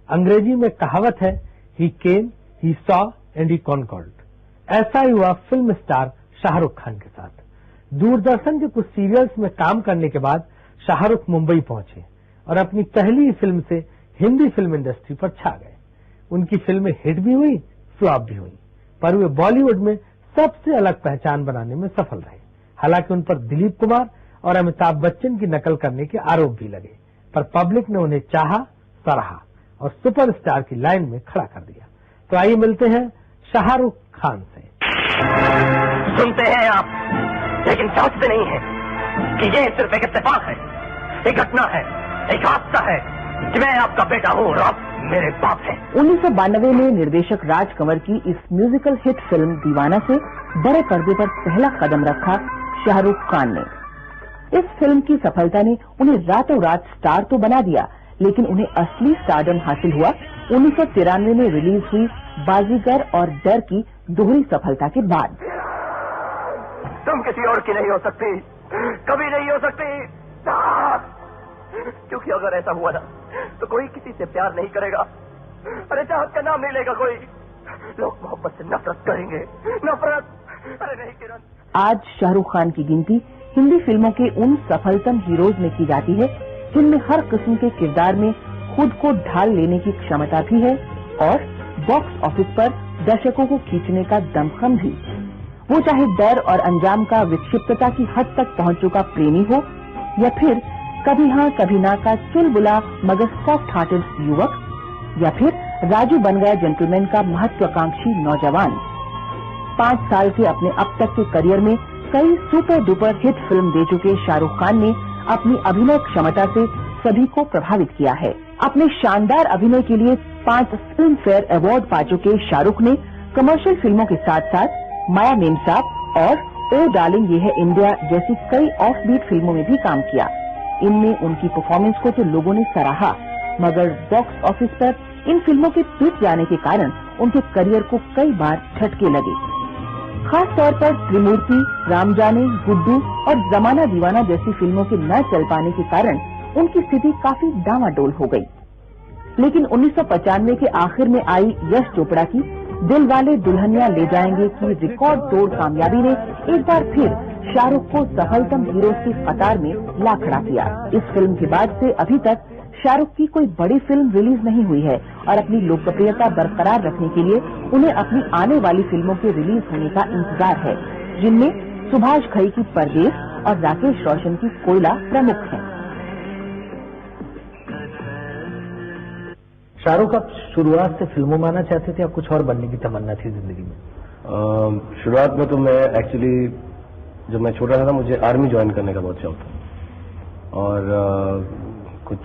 अंग्रेजी में कहावत है, he came, he saw and he conquered. ऐसा ही हुआ फिल्म स्टार शाहरुख खान के साथ। दूरदर्शन के कुछ सीरियल्स में काम करने के बाद शाहरुख मुंबई पहुंचे और अपनी पहली फिल्म से हिंदी फिल्म इंडस्ट्री पर छा गए। उनकी फिल्में हिट भी हुई, फ्लॉप भी हुई, पर वे बॉलीवुड में सबसे अलग पहचान बनाने में सफल रहे। हालांकि उन पर दिलीप कुमार और अमिताभ बच्चन की नकल करने के आरोप भी लगे, पर पब्लिक ने उन्हें चाहा, सराहा और सुपरस्टार की लाइन में खड़ा कर दिया। तो आइए मिलते हैं शाहरुख खान से। सुनते हैं आप, लेकिन समझते नहीं है कि ये सिर्फ एक इत्तेफाक है, एक घटना है, एक हादसा है कि मैं आपका बेटा हूँ और आप मेरे बाप हैं। 1992 में निर्देशक राज कंवर की इस म्यूजिकल हिट फिल्म दीवाना से बड़े पर्दे पर पहला कदम रखा शाहरुख खान ने। इस फिल्म की सफलता ने उन्हें रातों रात स्टार तो बना दिया, लेकिन उन्हें असली स्टारडम हासिल हुआ 1993 में रिलीज हुई बाजीगर और डर की दोहरी सफलता के बाद। तुम किसी और की नहीं हो सकती, कभी नहीं हो सकती, क्योंकि अगर ऐसा हुआ ना तो कोई किसी से प्यार नहीं करेगा, अरे चाहत का नाम नहीं लेगा कोई, लोग मोहब्बत से नफरत करेंगे, नफरत। अरे नहीं किरण। आज शाहरुख खान की गिनती हिंदी फिल्मों के उन सफलतम हीरोज में की जाती है जिनमें हर किस्म के किरदार में खुद को ढाल लेने की क्षमता भी है और बॉक्स ऑफिस पर दर्शकों को खींचने का दमखम भी। वो चाहे डर और अंजाम का विक्षिप्तता की हद तक पहुंच चुका प्रेमी हो या फिर कभी हाँ कभी ना का चुलबुला मगर सॉफ्ट हार्टेड युवक, या फिर राजू बन गया जेंटलमैन का महत्वाकांक्षी नौजवान। 5 साल के अपने अब तक के करियर में कई सुपर डुपर हिट फिल्म दे चुके शाहरुख खान ने अपनी अभिनय क्षमता से सभी को प्रभावित किया है। अपने शानदार अभिनय के लिए 5 फिल्म फेयर अवार्ड पा चुके शाहरुख ने कमर्शियल फिल्मों के साथ साथ माया मेमसाब और ओ डार्लिंग ये है इंडिया जैसी कई ऑफ बीट फिल्मों में भी काम किया। इनमें उनकी परफॉर्मेंस को तो लोगों ने सराहा, मगर बॉक्स ऑफिस पर इन फिल्मों के टूट जाने के कारण उनके करियर को कई बार झटके लगे। खास तौर पर त्रिमूर्ति, राम जाने, गुड्डू और जमाना दीवाना जैसी फिल्मों के न चल पाने के कारण उनकी स्थिति काफी डामाडोल हो गई। लेकिन 1995 के आखिर में आई यश चोपड़ा की दिल वाले दुल्हनिया ले जाएंगे की रिकॉर्ड तोड़ कामयाबी ने एक बार फिर शाहरुख को सफलतम हीरोज की कतार में ला खड़ा किया। इस फिल्म के बाद से अभी तक शाहरुख की कोई बड़ी फिल्म रिलीज नहीं हुई है और अपनी लोकप्रियता बरकरार रखने के लिए उन्हें अपनी आने वाली फिल्मों के रिलीज होने का इंतजार है, जिनमें सुभाष घई की परदेश और राकेश रोशन की कोयला प्रमुख हैं। शाहरुख, आप शुरुआत से फिल्मों में आना चाहते थे या कुछ और बनने की तमन्ना थी जिंदगी में? शुरुआत में तो मैं एक्चुअली जब मैं छोटा था मुझे आर्मी ज्वाइन करने का बहुत शौक था और कुछ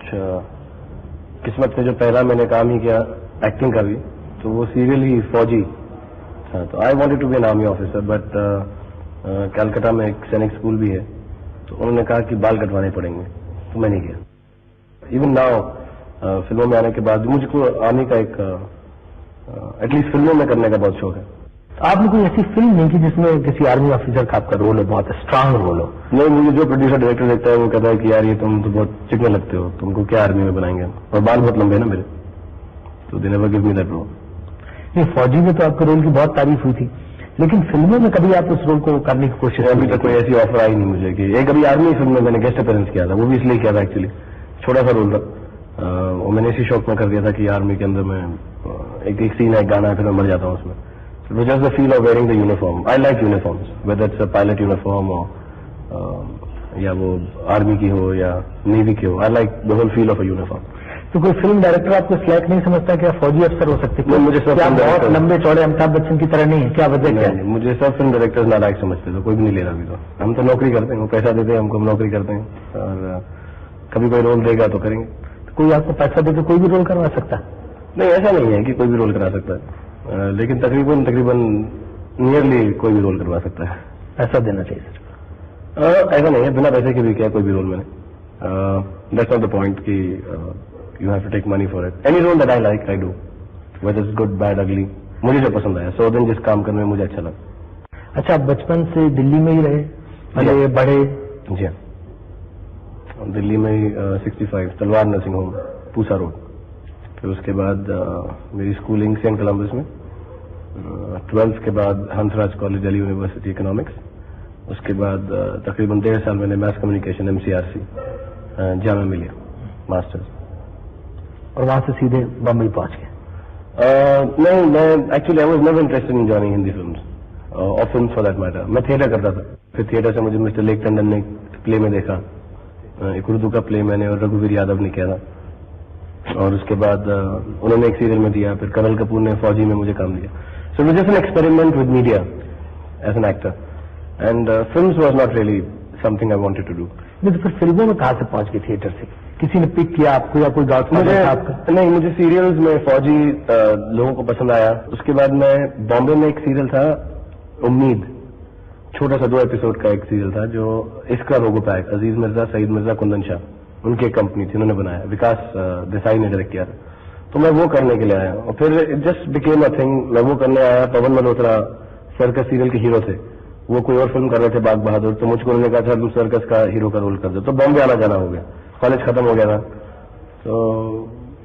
किस्मत से जो पहला मैंने काम ही किया एक्टिंग का भी, तो वो सीरियल ही फौजी था। तो I wanted to be an army officer, but Calcutta में एक सैनिक स्कूल भी है, तो उन्होंने कहा कि बाल कटवाने पड़ेंगे, तो मैं नहीं किया। इवन नाउ फिल्मों में आने के बाद मुझको आर्मी का एक एटलीस्ट फिल्मों में करने का बहुत शौक है। आपने कोई ऐसी फिल्म नहीं की जिसमें किसी आर्मी ऑफिसर का आपका रोल हो, बहुत स्ट्रांग रोल हो? नहीं, मुझे जो प्रोड्यूसर डायरेक्टर देखता है वो कहता है कि यार ये तुम तो बहुत चिकने लगते हो, तुमको क्या आर्मी में बनाएंगे, और बाल बहुत लंबे हैं ना मेरे, तो they never give me that role. नहीं, फौजी में तो आपके रोल की बहुत तारीफ हुई थी, लेकिन फिल्मों में कभी आप उस रोल को करने की कोशिश? अभी तक कोई ऐसी ऑफर आई नहीं मुझे कि एक अभी आर्मी फिल्म में मैंने गेस्ट अपीयरेंस किया था, वो भी इसलिए किया था एक्चुअली, छोटा सा रोल था, वो मैंने इसी शौक में कर दिया था कि आर्मी के अंदर मैं एक सीन है, एक गाना है, फिर मैं मर जाता हूँ उसमें। It was just the feel of wearing the uniform. I like uniforms, whether it's a pilot uniform or या वो आर्मी की हो या नेवी की हो. I like the whole feel of a uniform. तो कोई फिल्म डायरेक्टर आपको सिलेक्ट नहीं समझता कि आप फौजी अफसर हो सकते? नहीं, मुझे सब आप बहुत लंबे चौड़े अमिताभ बच्चन की तरह नहीं है, क्या वजह क्या है? मुझे सब फिल्म डायरेक्टर्स नालायक समझते, तो कोई भी नहीं ले रहा अभी तो। हम तो नौकरी करते हैं, वो पैसा देते हैं हमको, हम नौकरी करते हैं, और कभी कोई रोल देगा तो करेंगे। तो कोई आपको पैसा देकर कोई भी रोल करवा सकता है? नहीं, ऐसा नहीं है कि कोई भी रोल करा सकता है, लेकिन तकरीबन नियरली कोई भी रोल करवा सकता है। पैसा देना चाहिए सर? ऐसा नहीं है, बिना पैसे के भी किया कोई भी रोल मैंने। दैट्स नॉट द पॉइंट कि you have to take money for it. Any role that I like I do, whether it's good bad ugly, मुझे जो पसंद आया, सो दिन जिस काम करने में मुझे अच्छा लगा। अच्छा, आप बचपन से दिल्ली में ही रहे, भले बड़े? जी हाँ, दिल्ली में ही 65 तलवार नर्सिंग होम पूसा रोड। फिर उसके बाद मेरी स्कूलिंग सेंट कोलंबस में, 12th के बाद Hansraj college Delhi university economics. उसके बाद तकरीबन 1.5 साल मैंने मैथ कम्युनिकेशन MCRC जामा मिलिया मास्टर्स, और वहां से सीधे बम्बई पहुंच गए? नहीं, मैं actually I was never interested in joining Hindi films और फिल्म फॉर दैट मैटर। मैं थिएटर करता था, फिर थिएटर से मुझे मिस्टर लेक टंडन ने प्ले में देखा, एक उर्दू का प्ले मैंने और रघुवीर यादव ने किया था, और उसके बाद उन्होंने एक सीरियल में दिया, फिर कमल कपूर ने फौजी में मुझे काम दिया। So it was just an experiment with media as an actor, and films was not really something I wanted to do. नहीं, तो फिर फिल्मों में कहां से पहुंच गए? थिएटर से किसी ने पिक किया आपको या कोई मुझे आपका? नहीं, मुझे सीरियल्स में फौजी लोगों को पसंद आया। उसके बाद मैं बॉम्बे में एक सीरियल था उम्मीद, छोटा सा 2 एपिसोड का एक सीरियल था जो इसका लोगो पैक, अजीज मिर्जा, सईद मिर्जा, कुंदन शाह, उनकी एक कंपनी थी, उन्होंने बनाया, विकास देसाई ने डायरेक्ट किया था। तो मैं वो करने के लिए आया और फिर it just became a thing. मैं वो करने आया, पवन मल्होत्रा सर्कस सीरियल के हीरो थे, वो कोई और फिल्म कर रहे थे बाग बहादुर, तो मुझको उन्होंने कहा था तुम सर्कस का हीरो का रोल कर दो, तो बॉम्बे आना जाना हो गया, कॉलेज खत्म हो गया था। तो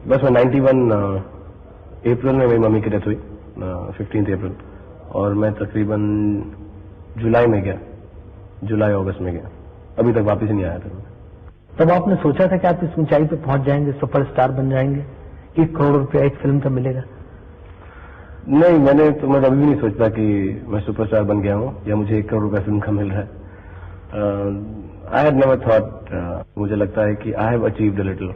बस मैं 91 अप्रैल में मेरी मम्मी की डेथ हुई, 15 अप्रैल, और मैं तकरीबन जुलाई में गया, जुलाई अगस्त में गया, अभी तक वापस नहीं आया था। तब आपने सोचा था कि आप इस ऊंचाई पे पहुंच जाएंगे, सुपरस्टार बन जाएंगे, 1 करोड़ रुपया एक फिल्म का मिलेगा? नहीं, मैं अभी भी नहीं सोचता कि मैं सुपरस्टार बन गया हूँ या मुझे 1 करोड़ रुपया फिल्म का मिल रहा है। आई हैड नेवर थॉट, मुझे लगता है कि I have achieved a little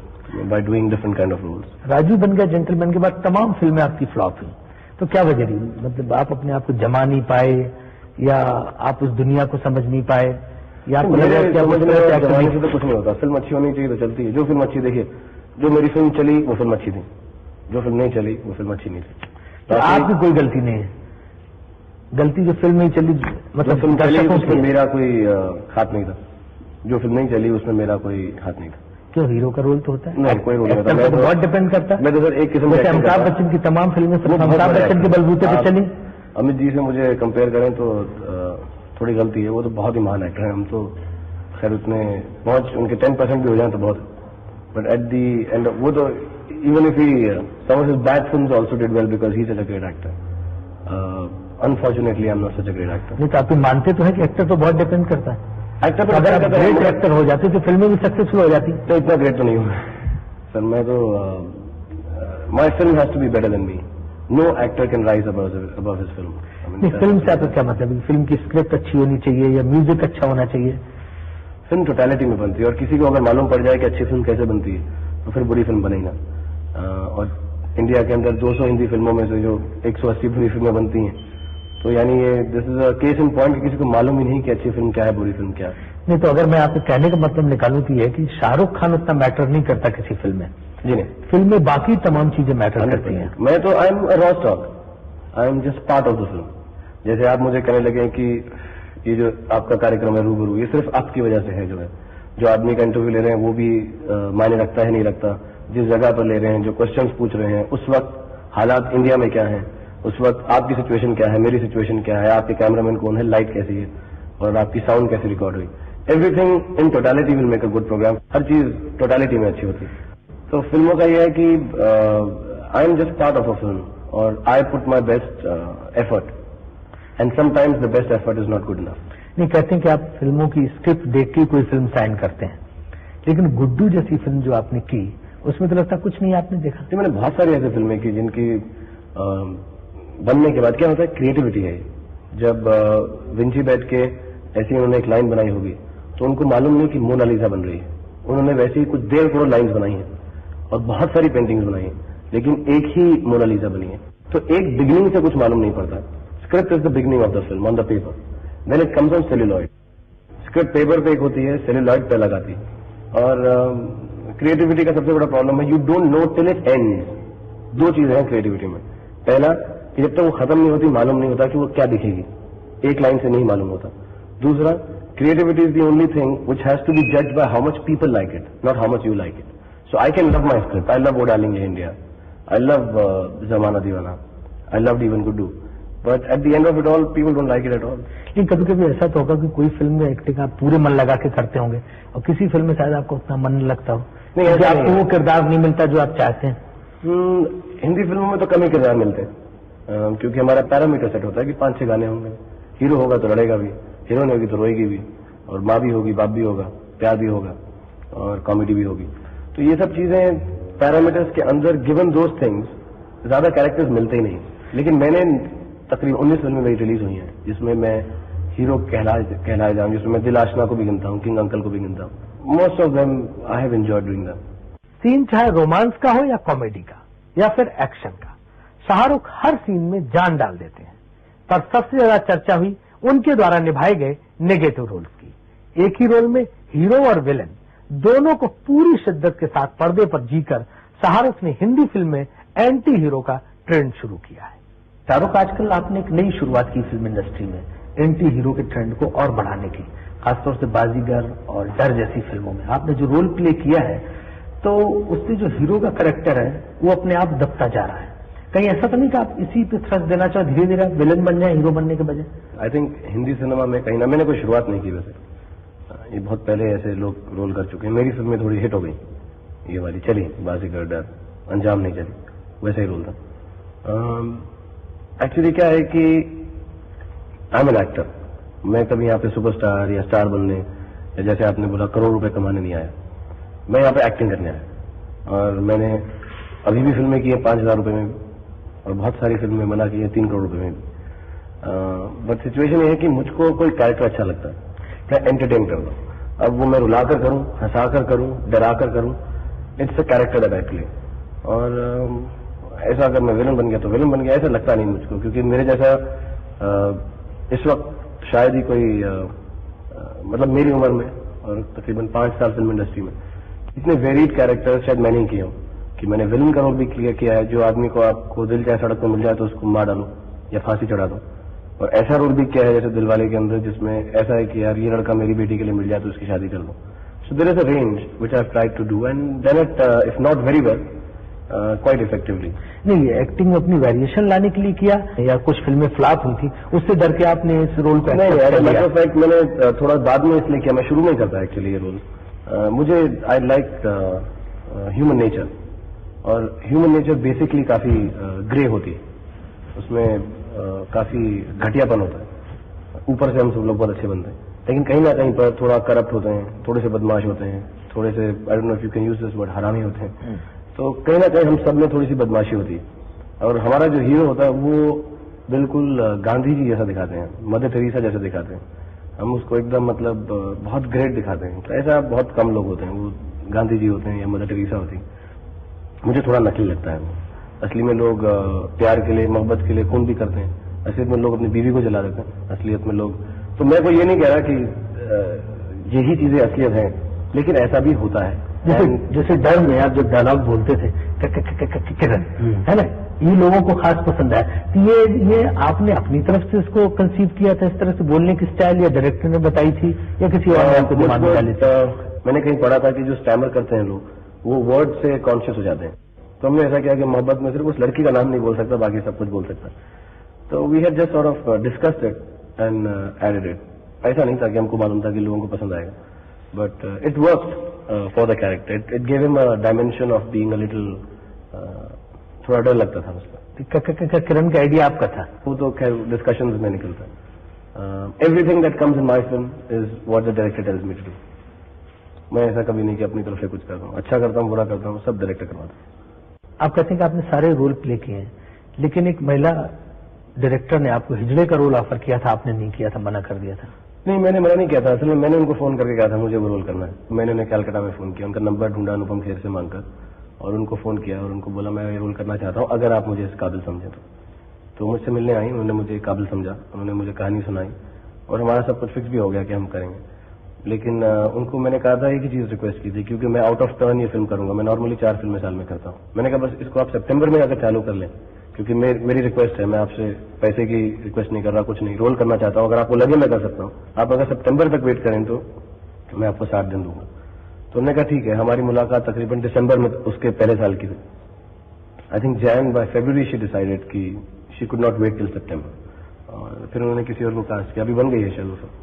by doing different kind of roles. Raju Ban Gaya gentleman के बाद तमाम फिल्में आपकी फ्लॉप हुई, तो क्या वजह रही? मतलब आप अपने आप को जमा नहीं पाए, या आप उस दुनिया को समझ नहीं पाए, या आपको लगा कि जमाने से तो कुछ नहीं होता, फिल्म अच्छी होनी चाहिए तो चलती है। जो फिल्म अच्छी, देखिए जो मेरी फिल्म चली वो फिल्म अच्छी थी, जो फिल्म नहीं चली वो फिल्म अच्छी नहीं थी। तो आपकी कोई गलती नहीं है? गलती जो फिल्म नहीं चली, मतलब फिल्म चली उसमें मेरा कोई हाथ नहीं था, जो फिल्म नहीं चली उसमें मेरा कोई हाथ नहीं था। क्यों? हीरो का रोल तो होता है? नहीं, कोई रोल नहीं होता, तो बहुत डिपेंड करता है। मैं तो सर एक किस्म से अमिताभ बच्चन की तमाम फिल्में अमिताभ बच्चन के बलबूते पे चली। अमित जी से मुझे कंपेयर करें तो थोड़ी गलती है, वो तो बहुत ही महान एक्टर हैं, हम तो खैर उतने पहुंच उनके 10% भी हो जाए तो बहुत, बट एट दी एंड वो तो even if he some of his bad films also did well because he is a great actor. Unfortunately I am not such a great actor. नहीं, तो आप मानते तो है कि एक्टर तो बहुत डिपेंड करता है। एक्टर पर अगर आप ग्रेट एक्टर हो जाते तो फिल्में भी सक्सेसफुल हो जाती। तो इतना ग्रेट तो नहीं हूँ सर, मैं तो my film has to be better than me. No actor can rise above his film. Film से आपका क्या मतलब? फिल्म की स्क्रिप्ट अच्छी होनी चाहिए या म्यूजिक अच्छा होना चाहिए? फिल्म टोटलिटी में बनती है, और किसी को अगर मालूम पड़ जाए कि अच्छी फिल्म कैसे बनती है तो फिर बुरी फिल्म बनेगी ना। और इंडिया के अंदर 200 हिंदी फिल्मों में से जो 180 बुरी फिल्में बनती हैं, तो यानी ये this is a case in point कि किसी को मालूम ही नहीं कि अच्छी फिल्म क्या है, बुरी फिल्म क्या है। नहीं, तो अगर मैं आपके कहने का मतलब निकालूं तो ये है कि शाहरुख खान उतना मैटर नहीं करता किसी फिल्म में। जी नहीं, फिल्म में बाकी तमाम चीजें मैटर करती हैं। मैं तो I am raw stock, I am just part of the film. जैसे आप मुझे कहने लगे कि ये जो आपका कार्यक्रम है रूबरू, ये सिर्फ आपकी वजह से है, जो आदमी का इंटरव्यू ले रहे हैं वो भी मायने रखता है नहीं रखता, जिस जगह पर ले रहे हैं, जो क्वेश्चंस पूछ रहे हैं, उस वक्त हालात इंडिया में क्या है, उस वक्त आपकी सिचुएशन क्या है, मेरी सिचुएशन क्या है, आपके कैमरामैन कौन है, लाइट कैसी है, और आपकी साउंड कैसी रिकॉर्ड हुई, everything in totality will make a good program. हर चीज टोटलिटी में अच्छी होती है। तो फिल्मों का यह है कि I am just part of a film, और I put my best effort, and sometimes the best effort is not good enough. नहीं, कहते हैं कि आप फिल्मों की स्क्रिप्ट देख के कोई फिल्म साइन करते हैं, लेकिन गुड्डू जैसी फिल्म जो आपने की उसमें तो लगता कुछ नहीं आपने देखा। मैंने बहुत सारी ऐसी फिल्में की जिनकी बनने के बाद क्या होता है, क्रिएटिविटी है। जब विंची बैठ के ऐसी उन्होंने एक लाइन बनाई होगी तो उनको मालूम नहीं कि मोनालिसा बन रही है, उन्होंने वैसे ही कुछ 1.5 करोड़ लाइन्स बनाई हैं और बहुत सारी पेंटिंग्स बनाई हैं, लेकिन एक ही मोनालिसा बनी है। तो एक बिगिनिंग से कुछ मालूम नहीं पड़ता। Script is the beginning of the film on the paper, then it comes on celluloid. Script paper पे एक होती है, सेल्यूलॉइड पे लगाती है। और क्रिएटिविटी का सबसे बड़ा प्रॉब्लम है, you don't know till it ends. 2 चीजें हैं क्रिएटिविटी में। पहला कि जब तक वो खत्म नहीं होती मालूम नहीं होता कि वो क्या दिखेगी, एक लाइन से नहीं मालूम होता। दूसरा, creativity is the only thing which has to be judged by how much people like it, not how much you like it. So I can love my script, I love वो darling India, I love Zamana Deewana, I love even Guddu, but at the end of it all people don't like it at all. लेकिन कभी कभी ऐसा तो होगा कि कोई film में एक्टिंग आप पूरे मन लगा के करते होंगे और किसी फिल्म में शायद आपको उतना मन नहीं लगता हो, नहीं, क्योंकि ऐसा आपको नहीं वो किरदार नहीं मिलता जो आप चाहते हैं। हिंदी फिल्मों में तो कम ही किरदार मिलते हैं, क्योंकि हमारा पैरामीटर सेट होता है कि 5-6 गाने होंगे, हीरो होगा तो लड़ेगा भी, हीरोइन होगी तो रोएगी भी, और माँ भी होगी, बाप भी होगा, प्यार भी होगा और कॉमेडी भी होगी। तो ये सब चीजें पैरामीटर्स के अंदर गिवन दोज थिंग्स, ज्यादा कैरेक्टर्स मिलते ही नहीं। लेकिन मैंने तकरीबन 19 फिल्में मेरी रिलीज हुई हैं जिसमें मैं हीरो कहलाए जाऊं, जिसमें मैं दिल आशना को भी गिनता हूं, किंग अंकल को भी गिनता हूं। Most of them I have enjoyed doing them. Scene चाहे रोमांस का हो या कॉमेडी का या फिर एक्शन का, शाहरुख हर सीन में जान डाल देते हैं। पर सबसे ज्यादा चर्चा हुई उनके द्वारा निभाए गए नेगेटिव रोल्स की। एक ही रोल में हीरो और विलेन दोनों को पूरी शिद्दत के साथ पर्दे पर जीकर शाहरुख ने हिंदी फिल्म में एंटी हीरो का ट्रेंड शुरू किया है। शाहरुख, आजकल आपने एक नई शुरुआत की फिल्म इंडस्ट्री में एंटी हीरो के ट्रेंड को और बढ़ाने की, खासतौर से बाजीगर और डर जैसी फिल्मों में आपने जो रोल प्ले किया है, तो उससे जो हीरो का कैरेक्टर है वो अपने आप दबता जा रहा है। कहीं ऐसा तो नहीं कि आप इसी पे थ्रस्ट देना चाहो, धीरे धीरे विलन बन जाए हीरो बनने के बजाय? आई थिंक हिंदी सिनेमा में कहीं ना, मैंने कोई शुरुआत नहीं की वैसे, ये बहुत पहले ऐसे लोग रोल कर चुके हैं। मेरी फिल्में थोड़ी हिट हो गई, ये वाली चली, बाजीगर, डर, अंजाम नहीं चली, वैसा ही रोल था। एक्चुअली क्या है कि आई एम एन एक्टर, मैं कभी यहाँ पे सुपरस्टार या स्टार बनने या जैसे आपने बोला करोड़ रुपए कमाने नहीं आया, मैं यहाँ पे एक्टिंग करने आया। और मैंने अभी भी फिल्में की है 5,000 रुपए में भी, और बहुत सारी फिल्में बना की है 3 करोड़ रुपए में भी। बट सिचुएशन ये है कि मुझको कोई कैरेक्टर अच्छा लगता है, मैं एंटरटेन कर दूं। अब वो मैं रुलाकर करूं, हंसाकर करूं, डराकर करूं, it's a character that I play. और ऐसा अगर मैं विलन बन गया तो विलन बन गया, ऐसा लगता नहीं मुझको, क्योंकि मेरे जैसा इस वक्त शायद ही कोई मतलब मेरी उम्र में और तकरीबन 5 साल फिल्म इंडस्ट्री में इतने वेरिड कैरेक्टर शायद मैं नहीं किया हूं कि मैंने विलन का रोल भी किया है, जो आदमी को आपको दिल चाहे सड़क पर मिल जाए तो उसको मार डालो या फांसी चढ़ा दो। और ऐसा रोल भी किया है जैसे दिलवाले के अंदर, जिसमें ऐसा है कि यार ये लड़का मेरी बेटी के लिए मिल जाए तो उसकी शादी कर दो। So there is a range which I have tried to do and then it if not very well quite effectively. नहीं, एक्टिंग में अपनी वेरिएशन लाने के लिए किया या कुछ फिल्में फ्लॉप हुई थी उससे डर के आपने इस रोल को? नहीं, as a matter of fact मैंने थोड़ा बाद में इसलिए किया, मैं शुरू में करता एक्चुअली ये रोल। मुझे आई लाइक ह्यूमन नेचर, और ह्यूमन नेचर बेसिकली काफी ग्रे होती है, उसमें काफी घटियापन होता है। ऊपर से हम सब लोग बहुत अच्छे बनते हैं, लेकिन कहीं ना कहीं पर थोड़ा करप्ट होते हैं, थोड़े से बदमाश होते हैं, थोड़े से I don't know if you can use this word, हरामी होते हैं। तो कहीं ना कहीं हम सब में थोड़ी सी बदमाशी होती है। और हमारा जो हीरो होता है वो बिल्कुल गांधी जी जैसा दिखाते हैं, मदर टेरेसा जैसा दिखाते हैं, हम उसको एकदम मतलब बहुत ग्रेट दिखाते हैं। तो ऐसा बहुत कम लोग होते हैं, वो गांधी जी होते हैं या मदर टेरेसा होती है। मुझे थोड़ा नकली लगता है वो। असली में लोग प्यार के लिए, मोहब्बत के लिए खून भी करते हैं, असलियत में लोग अपनी बीवी को जला देते हैं, असलियत में लोग। तो मैं को ये नहीं कह रहा कि यही चीजें असलियत हैं, लेकिन ऐसा भी होता है। जैसे डर में आप जब डायलॉग बोलते थे किरण, है ना, ये लोगों को खास पसंद आया। तो ये आपने अपनी तरफ से इसको कंसीव किया था, इस तरह से बोलने की स्टाइल, या डायरेक्टर ने बताई थी या किसी और ने आपको दिमाग में डाली? मैंने कहीं पढ़ा था कि जो स्टैमर करते हैं लोग, वो वर्ड से कॉन्शियस हो जाते हैं। तो हमने ऐसा किया कि मोहब्बत में सिर्फ उस लड़की का नाम नहीं बोल सकता, बाकी सब कुछ बोल सकता। तो we had just sort of discussed it and added it. ऐसा नहीं था कि हमको मालूम था कि लोगों को पसंद आएगा, but it worked for the character. It gave him a dimension of being a little, थोड़ा डर लगता था उसका। किरण का आइडिया आपका था? वो तो खैर डिस्कशंस में निकलता है। Everything that comes in my film is what the director tells me to do. मैं ऐसा कभी नहीं कि अपनी तरफ से कुछ करता हूँ, अच्छा करता हूँ, बुरा करता हूँ, सब डायरेक्टर करवाता हूँ। आप कहते हैं कि आपने सारे रोल प्ले किए हैं, लेकिन एक महिला डायरेक्टर ने आपको हिजड़े का रोल ऑफर किया था, आपने नहीं किया था, मना कर दिया था? नहीं, मैंने मना नहीं किया था। असल में मैंने उनको फोन करके कहा था मुझे वो रोल करना है। मैंने उन्हें कैलकाटा में फोन किया, उनका नंबर ढूंढा अनुपम खेर से मांगकर, और उनको फोन किया और उनको बोला मैं ये रोल करना चाहता हूँ, अगर आप मुझे इस काबिल समझे तो मुझसे मिलने आई, उन्होंने मुझे काबिल समझा, उन्होंने मुझे कहानी सुनाई और हमारा सब कुछ फिक्स भी हो गया कि हम करेंगे। लेकिन उनको मैंने कहा था एक ही चीज रिक्वेस्ट की थी, क्योंकि मैं आउट ऑफ टर्न ये फिल्म करूंगा। मैं नॉर्मली 4 फिल्में साल में करता हूँ। मैंने कहा बस इसको आप सितंबर में अगर चालू कर लें, क्योंकि मेरी रिक्वेस्ट है, मैं आपसे पैसे की रिक्वेस्ट नहीं कर रहा, कुछ नहीं, रोल करना चाहता हूँ। अगर आपको लगे मैं कर सकता हूँ, आप अगर सितंबर तक वेट करें तो मैं आपको 7 दिन दूंगा। तो उन्होंने कहा ठीक है। हमारी मुलाकात तकरीबन दिसंबर में उसके पहले साल की थी। I think by February she decided कि she could not wait till September. और फिर उन्होंने किसी और को कास्ट किया, अभी बन गई है शायद वो फिल्म।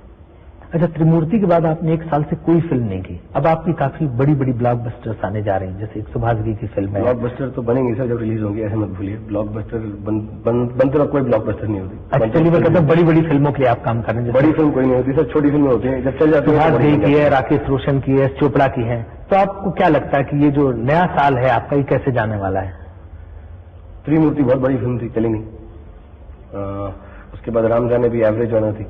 अच्छा, त्रिमूर्ति के बाद आपने 1 साल से कोई फिल्म नहीं की, अब आपकी काफी बड़ी बड़ी ब्लॉकबस्टर्स आने जा रही हैं, जैसे एक सुभाष घई की फिल्म है। ब्लॉकबस्टर तो बनेंगी सर जब रिलीज होंगी, ऐसे मत भूलिए। ब्लॉकबस्टर बनते वक्त कोई ब्लॉकबस्टर नहीं होती। एक्चुअली मैं कहता हूँ बड़ी बड़ी फिल्मों के लिए आप काम कर रहे हैं। बड़ी फिल्म कोई नहीं होती सर, छोटी फिल्में होती हैं, जब चल जाती है। सुभाष घई की है, राकेश रोशन की है, चोपड़ा की है, तो आपको क्या लगता है कि ये जो नया साल है आपका, ये कैसे जाने वाला है? त्रिमूर्ति बहुत बड़ी फिल्म थी, चली नहीं। उसके बाद राम जाने भी एवरेज होना थी,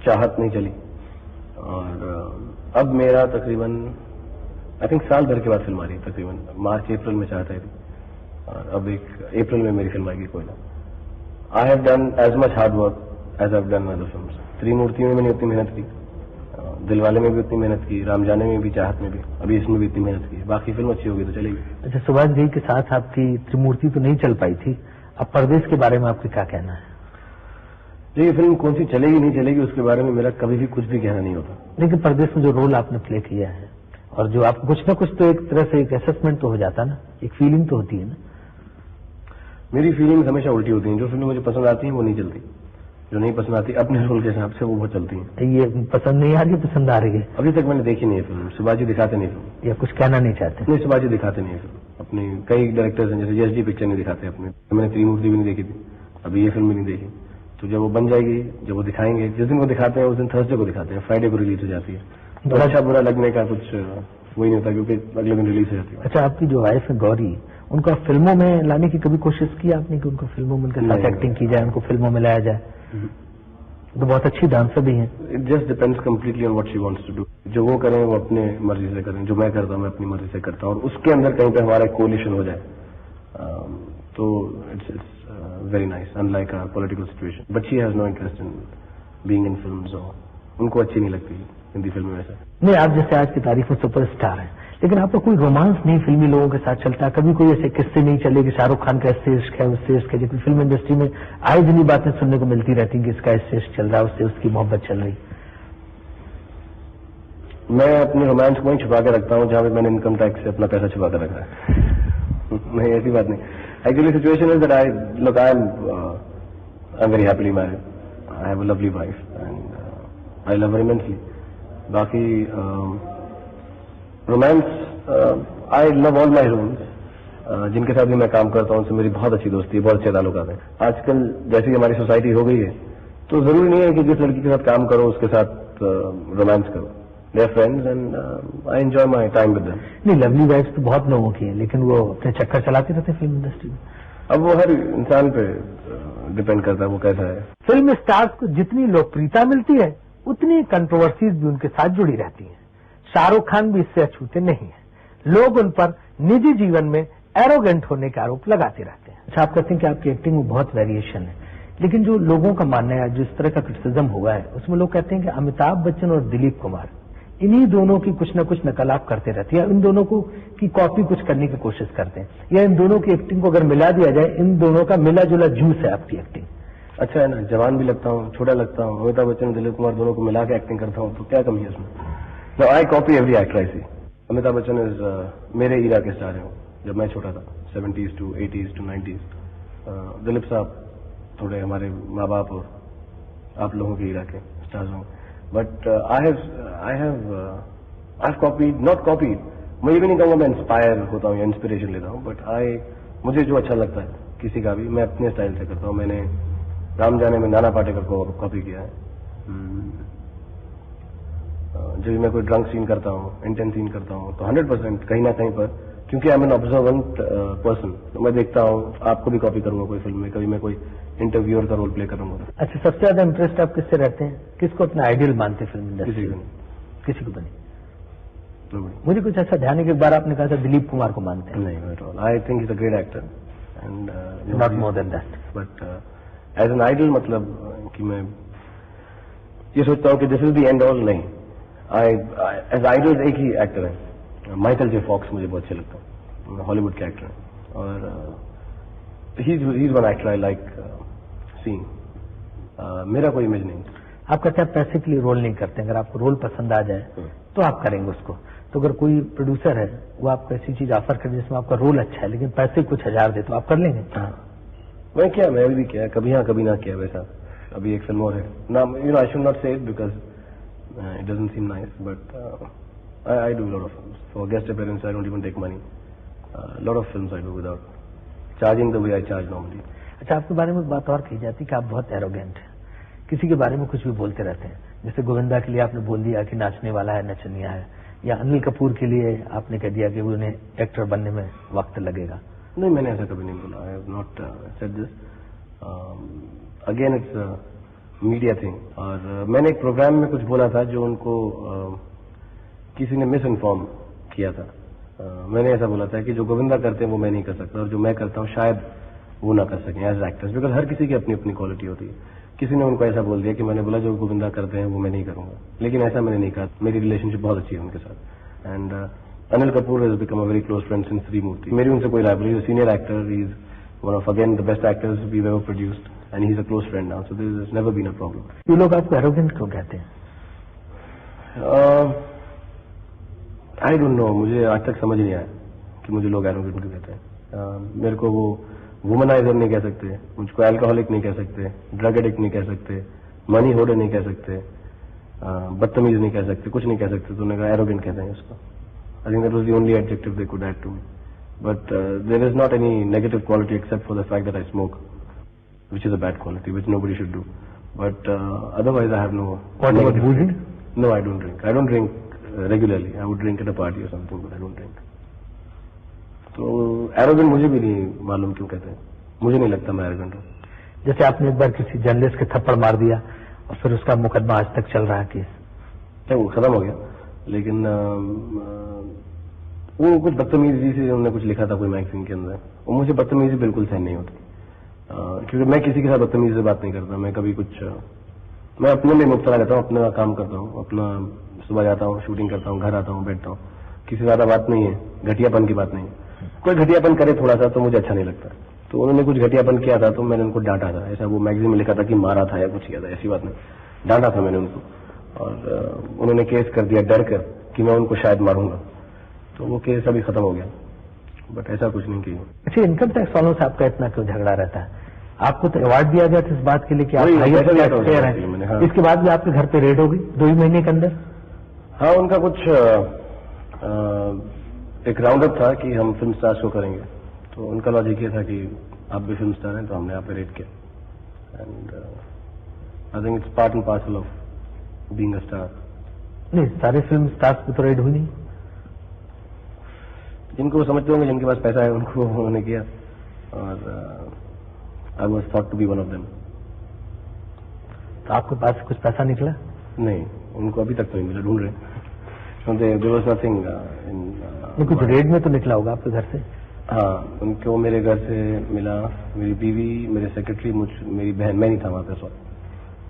चाहत नहीं चली। और अब मेरा तकरीबन आई थिंक साल भर के बाद फिल्म आ रही है, तकरीबन मार्च अप्रैल में चाहता है, और अब एक अप्रैल में मेरी फिल्म आएगी Koyla. I have done as much hard work as I have done other films. Trimurti में मैंने उतनी मेहनत की, दिलवाले में भी उतनी मेहनत की, राम जाने में भी, चाहत में भी, अभी इसमें भी इतनी मेहनत की। बाकी फिल्म अच्छी होगी तो चलेगी। अच्छा, सुभाष घई के साथ आपकी त्रिमूर्ति तो नहीं चल पाई थी, अब परदेश के बारे में आपके क्या कहना है? जी, ये फिल्म कौन सी चलेगी नहीं चलेगी उसके बारे में मेरा कभी भी कुछ भी कहना नहीं होता। लेकिन परदेश में जो रोल आपने प्ले किया है, और जो आपको कुछ ना कुछ तो एक तरह से एक असेसमेंट तो हो जाता ना, एक फीलिंग तो होती है ना। मेरी फीलिंग्स हमेशा उल्टी होती हैं, जो फिल्में मुझे पसंद आती हैं वो नहीं चलती, जो नहीं पसंद आती अपने रोल के हिसाब से वो बहुत चलती हैं। ये पसंद नहीं आ रही, पसंद आ रही है? अभी तक मैंने देखी नहीं है फिल्म, शिवाजी दिखाते नहीं फिल्म। या कुछ कहना नहीं चाहते? नहीं, शिवाजी दिखाते नहीं है फिल्म। अपनी कई डायरेक्टर्स हैं, जैसे एसडी पिक्चर नहीं दिखाते अपने। मैंने त्रिमूर्ति भी नहीं देखी थी, अभी ये फिल्म भी नहीं देखी। तो जब वो बन जाएगी, जब वो दिखाएंगे, जिस दिन वो दिखाते हैं उस दिन थर्सडे को दिखाते हैं, फ्राइडे को रिलीज हो जाती है। तो अच्छा बुरा लगने का कुछ वही नहीं होता, क्योंकि अगले दिन रिलीज हो जाती है। अच्छा, आपकी जो वाइफ है गौरी, उनको आप फिल्मों में लाने की कभी कोशिश की आपने कि उनको फिल्मों में उनके साथ एक्टिंग की जाए, उनको फिल्मों में लाया जाए? तो बहुत अच्छी डांसर भी हैं। It just depends completely on what she wants to do. जो वो करें वो अपने मर्जी से करें, जो मैं करता हूँ मैं अपनी मर्जी से करता हूँ, और उसके अंदर कहीं पे हमारा कोलिशन हो जाए तो it's very nice, unlike a political situation. But she has no interest in being in films, उनको अच्छी नहीं लगती हिंदी फिल्में वैसे। नहीं, आप जैसे आज की तारीख में सुपरस्टार हैं, लेकिन आपका कोई रोमांस नहीं फिल्मी लोगों के साथ चलता? कभी कोई ऐसे किस्से नहीं चले कि शाहरुख खान का इससे इश्क है, उससे इश्क है? लेकिन फिल्म इंडस्ट्री में आए दिन बातें सुनने को मिलती रहती हैं कि इसका इससे इश्क चल रहा है, उससे उसकी मोहब्बत चल रही। मैं अपने रोमांस को ही छुपा के रखता हूँ जहां पे मैंने इनकम टैक्स से अपना पैसा छुपा कर रखा है। नहीं, ऐसी बात नहीं। Actually situation is that I am very happily married, I have a lovely wife and I love her immensely. बाकी romance, I love all my roles. जिनके साथ भी मैं काम करता हूं उनसे मेरी बहुत अच्छी दोस्ती है, बहुत अच्छे ताल्लुकात हैं। आजकल जैसी हमारी सोसाइटी हो गई है तो जरूरी नहीं है कि जिस लड़की के साथ काम करो उसके साथ रोमांस करो। They are friends and I enjoy my time with them. नहीं, लवली वाइफ तो बहुत लोगों की है, लेकिन वो अपने चक्कर चलाते रहते फिल्म इंडस्ट्री में। अब वो हर इंसान पे डिपेंड करता है वो कैसा है। फिल्म स्टार्स को जितनी लोकप्रियता मिलती है उतनी कंट्रोवर्सीज भी उनके साथ जुड़ी रहती हैं। शाहरुख खान भी इससे अछूते नहीं है। लोग उन पर निजी जीवन में एरोगेंट होने के आरोप लगाते रहते हैं। अच्छा, आप कहते हैं कि आपकी एक्टिंग में बहुत वेरिएशन है, लेकिन जो लोगों का मानना है, जिस तरह का क्रिटिसिज्म हुआ है, उसमें लोग कहते हैं कि अमिताभ बच्चन और दिलीप कुमार, इन्हीं दोनों की कुछ न कुछ नकल आप करते रहते हैं, इन दोनों को की कॉपी कुछ करने की कोशिश करते हैं, या इन दोनों की एक्टिंग को अगर मिला दिया जाए, इन दोनों का मिला जुला जूस है आपकी एक्टिंग। अच्छा है ना, जवान भी लगता हूँ, छोटा लगता हूँ, अमिताभ बच्चन और दिलीप कुमार दोनों को मिला के एक्टिंग करता हूँ, तो क्या कमी है इसमें? No, I copy every actor I see. Amitabh Bachchan is मेरे ईरा के स्टार हैं, जब मैं छोटा था, 70s to 80s to 90s। Dilip साहब थोड़े हमारे माँ बाप और आप लोगों के ईरा के स्टार्स हों। But I have copied, not copied, मैं ये भी नहीं कहूँगा मैं इंस्पायर होता हूँ या इंस्पिरेशन लेता हूँ, बट मुझे जो अच्छा लगता है किसी का भी मैं अपने स्टाइल से करता हूँ। मैंने राम जाने में नाना पाटेकर को कॉपी किया है। जब भी मैं कोई ड्रंक सीन करता हूँ, इंटेंस सीन करता हूँ, तो 100% कहीं ना कहीं पर, क्योंकि I am an observant person, तो मैं देखता हूँ, आपको भी कॉपी करूंगा कोई फिल्म में, कभी मैं कोई इंटरव्यूअर का रोल प्ले करूंगा। अच्छा, सबसे ज्यादा इंटरेस्ट आप किससे रहते हैं? किसको अपना आइडियल मानते फिल्म इंडस्ट्री में? किसी को नहीं। मुझे कुछ ऐसा ध्यान है कि एक बार आपने कहा था दिलीप कुमार को मानते हैं। नहीं, I think is a great actor and not more than that. But as an idol मतलब कि मैं ये सोचता हूँ कि this is the end all, नहीं। एज आइडल एक ही एक्टर है, माइकल जे फॉक्स मुझे बहुत अच्छे लगता है, हॉलीवुड के एक्टर हैं, और ही is one actor I like seeing. मेरा कोई इमेज नहीं। आप कहते हैं पैसे के लिए रोल नहीं करते, अगर आपको रोल पसंद आ जाए तो आप करेंगे उसको। तो अगर कोई प्रोड्यूसर है वो आपको ऐसी चीज ऑफर करे जिसमें आपका रोल अच्छा है लेकिन पैसे कुछ हजार दे, तो आप कर लेंगे? मैं किया, मैं अभी भी किया, कभी हाँ कभी ना किया वैसा. अभी एक फिल्म और है ना, I should not say it because it doesn't seem nice, but I do lot of films. For guest appearance I don't even take money. Lot of films I do without charging the way I charge normally. अच्छा, आपके बारे में एक बात और कही जाती है कि आप बहुत एरोगेंट हैं, किसी के बारे में कुछ भी बोलते रहते हैं. जैसे गोविंदा के लिए आपने बोल दिया कि नाचने वाला है, नचनिया है, या अनिल कपूर के लिए आपने कह दिया कि उन्हें एक्टर बनने में वक्त लगेगा. नहीं, मैंने ऐसा कभी नहीं बोला. I have not said this. Again it's media thing. और मैंने एक प्रोग्राम में कुछ बोला था जो उनको किसी ने मिस इन्फॉर्म किया था. मैंने ऐसा बोला था कि जो गोविंदा करते हैं वो मैं नहीं कर सकता, और जो मैं करता हूँ शायद वो ना कर सकें एज एक्टर्स, बिकॉज हर किसी की अपनी अपनी क्वालिटी होती है. किसी ने उनको ऐसा बोल दिया कि मैंने बोला जो गोविंदा करते हैं वो मैं नहीं करूंगा, लेकिन ऐसा मैंने नहीं कहा. मेरी रिलेशनशिप बहुत अच्छी है उनके साथ. And Anil Kapoor has become a very close friend since Trimurti. मेरी उनसे कोई rivalry. Senior actor, he is one of again the best actors we ever produced, and he is a close friend now, so this is never been a problem. ये लोग आपको arrogant क्यों कहते हैं? I don't know, मुझे आज तक समझ नहीं आया कि मुझे लोग एरोगेंट क्यों कहते हैं. मेरे को वो वुमनाइजर नहीं कह सकते, मुझको अल्कोहलिक नहीं कह सकते, ड्रग एडिक्ट नहीं कह सकते, मनी होर्डर नहीं कह सकते, बदतमीज नहीं कह सकते, कुछ नहीं कह सकते. तो उन्होंने कहा एरोगेंट कहते हैं उसको. I think that was the only adjective they could add to me. But there is not any negative quality except for the fact that I smoke, which is a bad quality, which nobody should do. But otherwise, I have no. What about boozing? No, I don't drink. I don't drink regularly. I would drink at a party or something, but I don't drink. तो arrogant मुझे भी नहीं मालूम क्यों कहते हैं. मुझे नहीं लगता मैं एरोगेंट हूँ. जैसे आपने एक बार किसी जर्नलिस्ट के थप्पड़ मार दिया और फिर उसका मुकदमा आज तक चल रहा है केस. वो खत्म हो गया, लेकिन वो कुछ बदतमीजी से उन्होंने कुछ लिखा था कोई मैगजीन के अंदर. वो मुझे बदतमीजी बिल्कुल सहन नहीं होती, क्योंकि मैं किसी के साथ बदतमीजी से बात नहीं करता. मैं कभी कुछ मैं अपने में मुब्तला रहता हूँ, अपना काम करता हूँ, अपना सुबह जाता हूँ, शूटिंग करता हूँ, घर आता हूँ, बैठता हूँ. किसी ज्यादा बात नहीं है, घटियापन की बात नहीं है. कोई घटियापन करे थोड़ा सा तो मुझे अच्छा नहीं लगता. तो उन्होंने कुछ घटियापन किया था तो मैंने उनको डांटा था. ऐसा वो मैगजीन में लिखा था कि मारा था या कुछ किया था, ऐसी बात नहीं. डांटा था मैंने उनको, और उन्होंने केस कर दिया डर कर कि मैं उनको शायद मारूंगा. तो वो केस अभी खत्म हो गया, बट ऐसा कुछ नहीं किया. अच्छा, इनकम टैक्स वालों से आपका इतना क्यों झगड़ा रहता है? आपको तो अवार्ड दिया गया था इस बात के लिए कि आप हाईएस्ट टैक्स पेयर हैं. हाँ. इसके बाद भी आपके घर पे रेड हो गई 2 ही महीने के अंदर. हाँ, उनका कुछ एक राउंड अप था कि हम फिल्म स्टार्स को करेंगे. तो उनका लॉजिक ये था कि आप भी फिल्म स्टार हैं, तो हमने यहाँ पे रेड किया. And I think it's part and parcel of being a star. नहीं, सारे फिल्म स्टार्स पे तो रेड हुई नहीं. जिनको समझते होंगे, जिनके पास पैसा है, उनको उन्होंने किया. और I was thought to be one of them. तो आपके पास कुछ पैसा निकला? नहीं, उनको अभी तक तो नहीं मिला, ढूंढ रहे. There was nothing in. कुछ रेड में तो निकला होगा आपके घर से? हाँ, उनको मेरे घर से मिला. मेरी बीवी, मेरे सेक्रेटरी, मेरी बहन, मैं नहीं था वहां पे. सॉरी,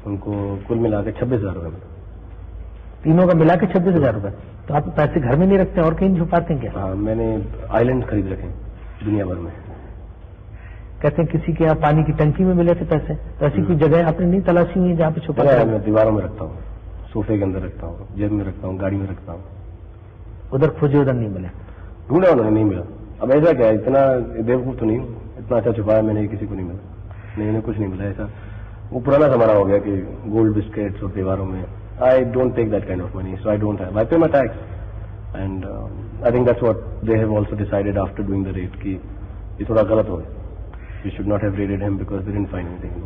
उनको कुल मिला के 26,000 रुपये मिला. तीनों का मिला के 26,000 रुपये. तो आप पैसे घर में नहीं रखते और कहीं छुपाते हैं क्या? हाँ, मैंने आइलैंड खरीद रखे दुनिया भर में. कहते हैं किसी के यहाँ पानी की टंकी में मिले थे पैसे. तो ऐसी कोई जगह आपने नहीं तलाशी हुई जहाँ पे छुपा? मैं दीवारों में रखता हूँ, सोफे के अंदर रखता हूँ, जेब में रखता हूँ, गाड़ी में रखता हूँ. उधर खोजे, उधर नहीं मिले? ढूंढा उन्होंने, नहीं मिला. अब ऐसा क्या है, इतना बेवकूफ तो नहीं, इतना अच्छा छुपाया मैंने, किसी को नहीं मिला. नहीं, उन्हें कुछ नहीं मिला. ऐसा वो पुराना जमाना हो गया कि गोल्ड बिस्किट्स और दीवारों में. I don't take that kind of money, so I don't have. I pay my tax, and I think that's what they have also decided after doing the raid कि ये थोड़ा गलत हो गया. We should not have raided him because they didn't find anything in